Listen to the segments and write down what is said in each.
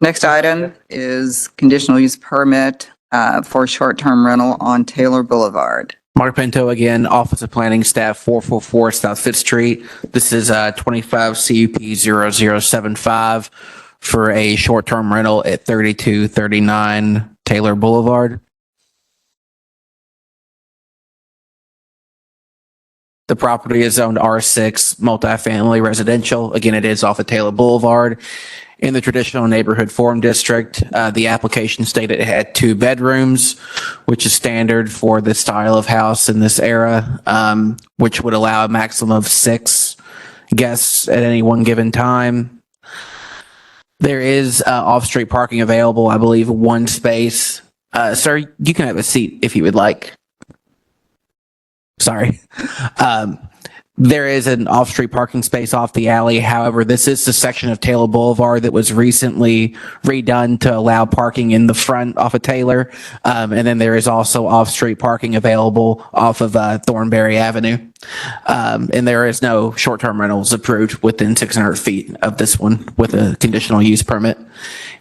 Next item is conditional use permit for short-term rental on Taylor Boulevard. Mark Pinto again, Office of Planning, Staff, 444 South Fifth Street. This is 25 CUP 0075 for a short-term rental at 3239 Taylor Boulevard. The property is zoned R6 multifamily residential. Again, it is off of Taylor Boulevard in the traditional neighborhood forum district. The application stated it had 2 bedrooms, which is standard for this style of house in this era, which would allow a maximum of 6 guests at any one given time. There is off-street parking available, I believe, 1 space. Sir, you can have a seat if you would like. Sorry. There is an off-street parking space off the alley. However, this is the section of Taylor Boulevard that was recently redone to allow parking in the front off of Taylor. And then there is also off-street parking available off of Thornberry Avenue. And there is no short-term rentals approved within 600 feet of this one with a conditional use permit.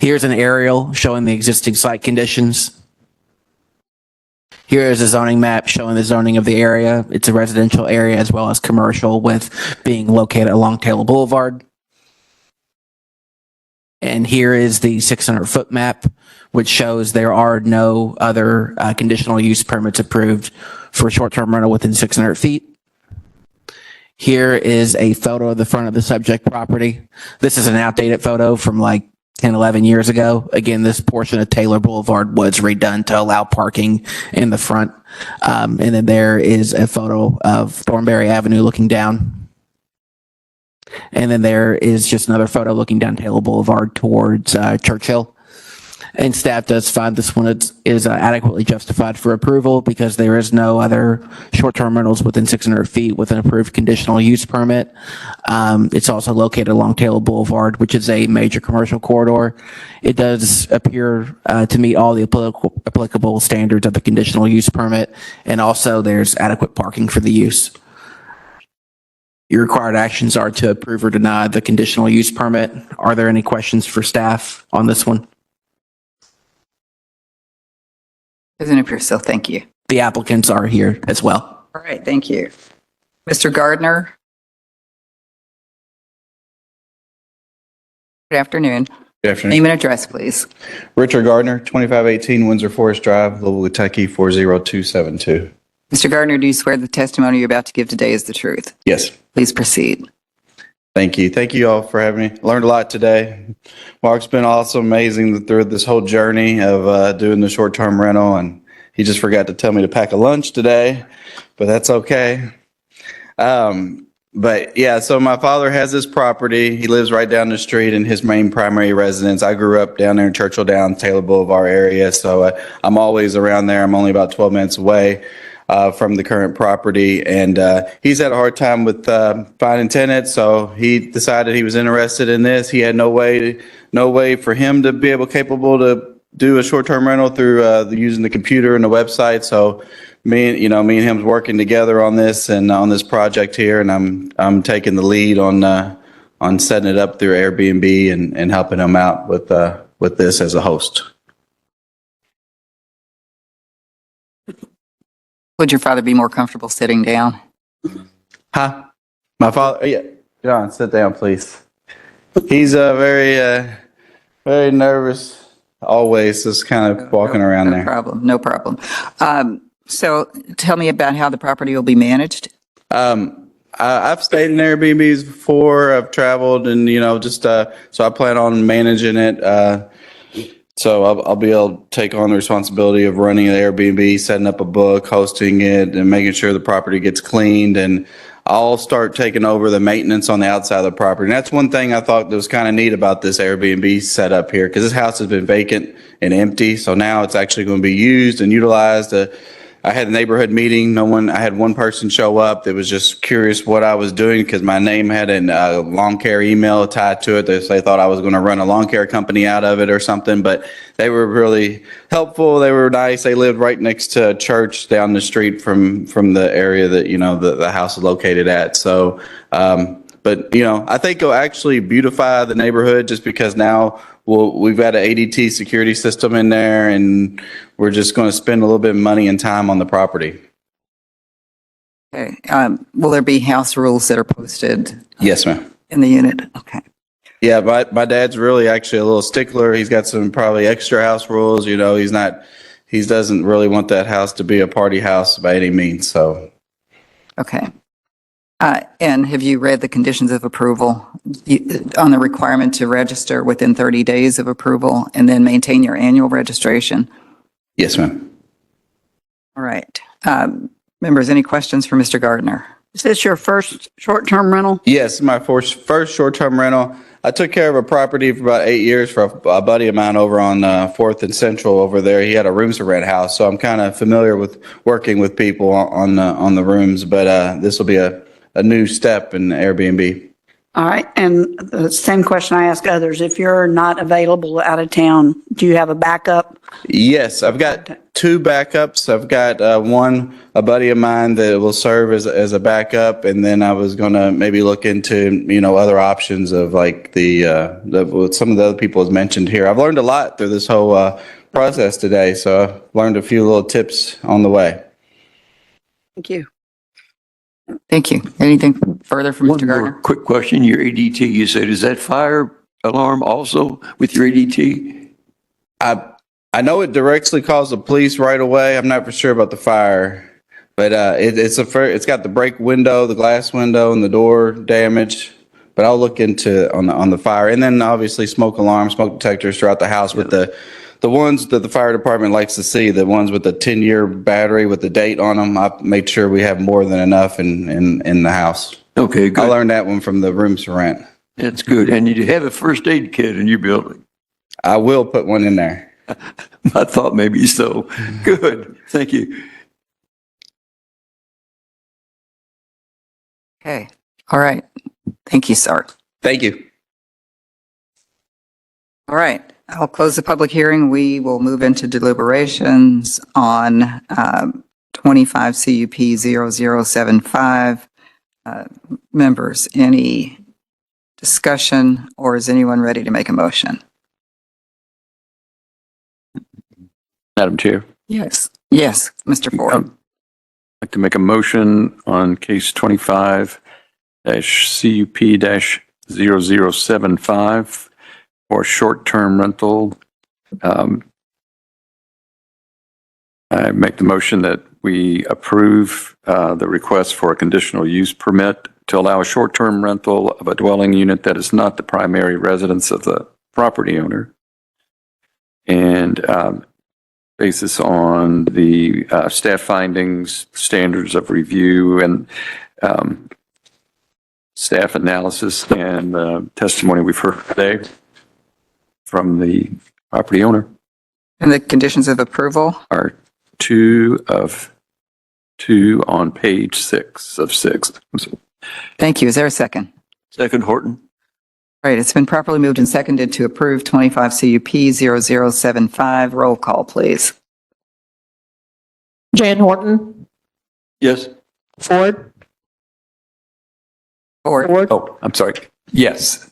Here's an aerial showing the existing site conditions. Here is a zoning map showing the zoning of the area. It's a residential area as well as commercial, with being located along Taylor Boulevard. And here is the 600-foot map, which shows there are no other conditional use permits approved for short-term rental within 600 feet. Here is a photo of the front of the subject property. This is an outdated photo from like 10, 11 years ago. Again, this portion of Taylor Boulevard was redone to allow parking in the front. And then there is a photo of Thornberry Avenue looking down. And then there is just another photo looking down Taylor Boulevard towards Churchill. And staff does find this one is adequately justified for approval because there is no other short-term rentals within 600 feet with an approved conditional use permit. It's also located along Taylor Boulevard, which is a major commercial corridor. It does appear to meet all the applicable standards of the conditional use permit, and also there's adequate parking for the use. Your required actions are to approve or deny the conditional use permit. Are there any questions for staff on this one? Doesn't appear so. Thank you. The applicants are here as well. All right. Thank you. Mr. Gardner. Good afternoon. Good afternoon. Name and address, please. Richard Gardner, 2518 Windsor Forest Drive, Louisville, Kentucky, 40272. Mr. Gardner, do you swear the testimony you're about to give today is the truth? Yes. Please proceed. Thank you. Thank you all for having me. Learned a lot today. Mark's been awesome, amazing through this whole journey of doing the short-term rental, and he just forgot to tell me to pack a lunch today, but that's okay. But yeah, so my father has this property. He lives right down the street in his main primary residence. I grew up down there in Churchill Downs, Taylor Boulevard area, so I'm always around there. I'm only about 12 minutes away from the current property, and he's had a hard time with finding tenants, so he decided he was interested in this. He had no way for him to be capable to do a short-term rental through using the computer and the website. So me and him working together on this and on this project here, and I'm taking the lead on setting it up through Airbnb and helping him out with this as a host. Would your father be more comfortable sitting down? Huh? My father? Yeah. John, sit down, please. He's very nervous, always, just kind of walking around there. No problem. So tell me about how the property will be managed. I've stayed in Airbnbs before. I've traveled, and so I plan on managing it. So I'll be able to take on the responsibility of running an Airbnb, setting up a book, hosting it, and making sure the property gets cleaned. And I'll start taking over the maintenance on the outside of the property. And that's one thing I thought that was kind of neat about this Airbnb setup here, because this house has been vacant and empty. So now it's actually going to be used and utilized. I had a neighborhood meeting. I had one person show up that was just curious what I was doing because my name had a lawn care email tied to it. They thought I was going to run a lawn care company out of it or something, but they were really helpful. They were nice. They lived right next to a church down the street from the area that, the house is located at. So, but But, you know, I think it'll actually beautify the neighborhood just because now we've got an ADT security system in there and we're just going to spend a little bit of money and time on the property. Okay. Will there be house rules that are posted Yes, ma'am. in the unit? Okay. Yeah, my dad's really actually a little stickler. He's got some probably extra house rules. You know, he doesn't really want that house to be a party house by any means. So, Okay. And have you read the conditions of approval on the requirement to register within 30 days of approval and then maintain your annual registration? yes, ma'am. All right. Members, any questions for Mr. Gardner? Is this your first short-term rental? Yes, my first short-term rental. I took care of a property for about 8 years for a buddy of mine over on 4th and Central over there. He had a rooms to rent house, so I'm kind of familiar with working with people on the rooms. But this will be a new step in Airbnb. All right, and the same question I ask others, if you're not available out of town, do you have a backup? Yes, I've got 2 backups. I've got a buddy of mine that will serve as a backup, and then I was going to maybe look into, you know, other options of like what some of the other people has mentioned here. I've learned a lot through this whole process today, so I've learned a few little tips on the way. Thank you. Thank you. Anything further from One Mr. more Gardner? quick question. Your ADT, you said, is that fire alarm also with your ADT? I know it directly calls the police right away. I'm not for sure about the fire, but it's got the break window, the glass window, and the door damage. But I'll look into on the fire, and then obviously smoke alarm, smoke detectors throughout the house with the ones that the fire department likes to see, the ones with the 10-year battery with the date on them. I've made sure we have more than enough in the house. Okay, I good. learned that one from the rooms to rent. That's good. And you have a first aid kit in your building. I will put one in there. I thought maybe so. Good. Thank you. Okay. All right. Thank you, sir. Thank you. All right. I'll close the public hearing. We will move into deliberations on 25 CUP 0075. Members, any discussion, or is anyone ready to make a motion? Madam Chair, Yes. Yes, Mr. Ford. I'd like to make a motion on case 25-CUP-0075 for short-term rental. I make the motion that we approve the request for a conditional use permit to allow a short-term rental of a dwelling unit that is not the primary residence of the property owner. And basis on the staff findings, standards of review, and staff analysis and testimony we've heard today from the property owner And the conditions of approval? are 2 of 2 on page 6 of 6. Thank you. Is there a second? Second, Horton. All right. It's been properly moved and seconded to approve 25 CUP 0075. Roll call, please. Jan Horton, Yes. Ford, Ford. Oh, I'm sorry. Yes.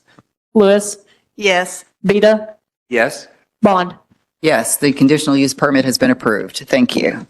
Lewis, Yes. Vita, Yes. Bond. Yes, the conditional use permit has been approved. Thank you.